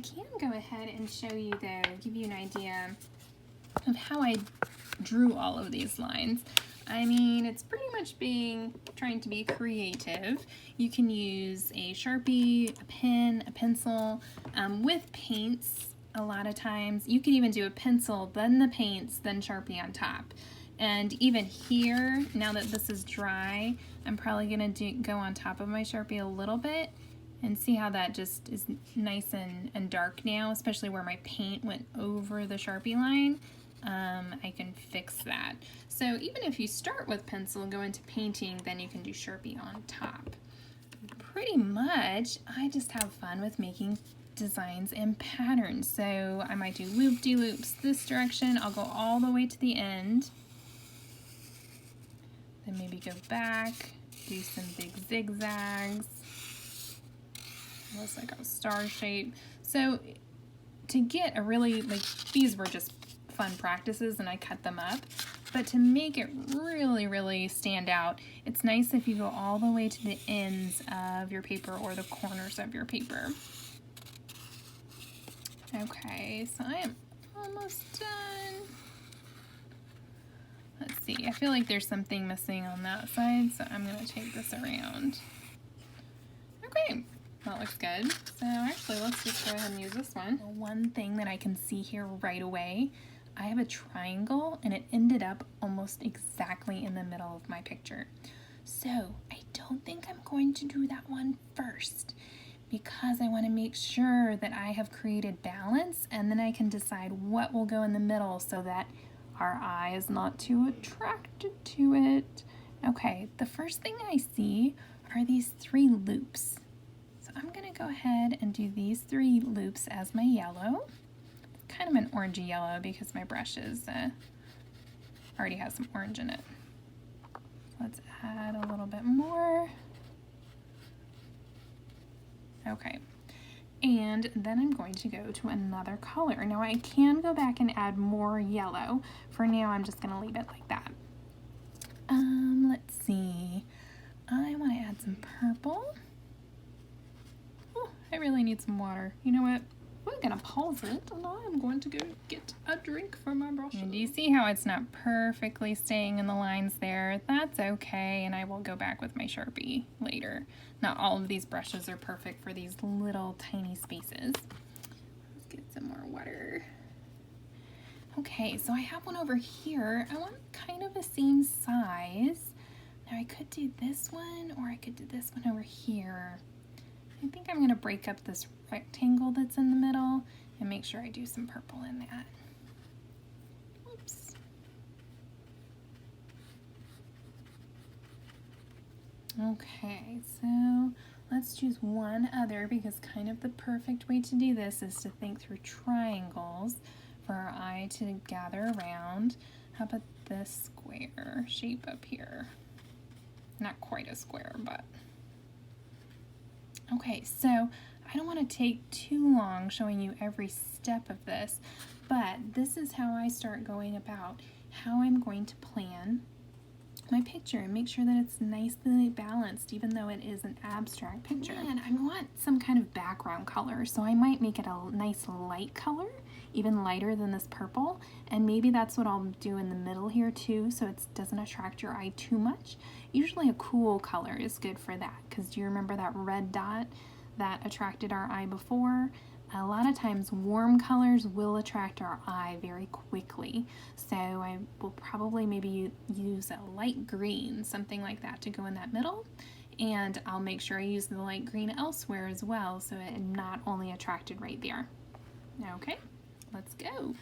can go ahead and show you though, give you an idea of how I drew all of these lines. I mean, it's pretty much trying to be creative. You can use a Sharpie, a pen, a pencil, with paints a lot of times. You can even do a pencil, then the paints, then Sharpie on top. And even here, now that this is dry, I'm probably gonna go on top of my Sharpie a little bit and see how that just is nice and dark now, especially where my paint went over the Sharpie line. I can fix that. So even if you start with pencil and go into painting, then you can do Sharpie on top. Pretty much, I just have fun with making designs and patterns. So I might do loop-de-loops this direction. I'll go all the way to the end. Then maybe go back, do some big zigzags. Looks like a star shape. So to get a really, like, these were just fun practices and I cut them up, but to make it really stand out, it's nice if you go all the way to the ends of your paper or the corners of your paper. Okay, so I am almost done. Let's see, I feel like there's something missing on that side, so I'm gonna take this around. Okay, that looks good. So actually, let's just go ahead and use this one. One thing that I can see here right away, I have a triangle and it ended up almost exactly in the middle of my picture. So I don't think I'm going to do that one first because I want to make sure that I have created balance, and then I can decide what will go in the middle so that our eye is not too attracted to it. Okay, the first thing I see are these 3 loops. So I'm gonna go ahead and do these 3 loops as my yellow. Kind of an orangey yellow because my brush is already has some orange in it. Let's add a little bit more. Okay, and then I'm going to go to another color. Now I can go back and add more yellow. For now, I'm just gonna leave it like that. Let's see. I want to add some purple. Oh, I really need some water. You know what? I'm gonna pause it and I'm going to go get a drink for my brush. And do you see how it's not perfectly staying in the lines there? That's okay, and I will go back with my Sharpie later. Not all of these brushes are perfect for these little tiny spaces. Let's get some more water. Okay, so I have one over here. I want kind of the same size. Now I could do this one or I could do this one over here. I think I'm gonna break up this rectangle that's in the middle and make sure I do some purple in that. Oops. Okay, so let's choose one other because kind of the perfect way to do this is to think through triangles for our eye to gather around. How about this square shape up here? Not quite a square, but okay, so I don't want to take too long showing you every step of this, but this is how I start going about how I'm going to plan my picture and make sure that it's nicely balanced even though it is an abstract picture. And I want some kind of background color, so I might make it a nice light color, even lighter than this purple, and maybe that's what I'll do in the middle here too so it doesn't attract your eye too much. Usually a cool color is good for that because do you remember that red dot that attracted our eye before? A lot of times warm colors will attract our eye very quickly. So I will probably maybe use a light green, something like that to go in that middle. And I'll make sure I use the light green elsewhere as well so it not only attracted right there. Okay, let's go.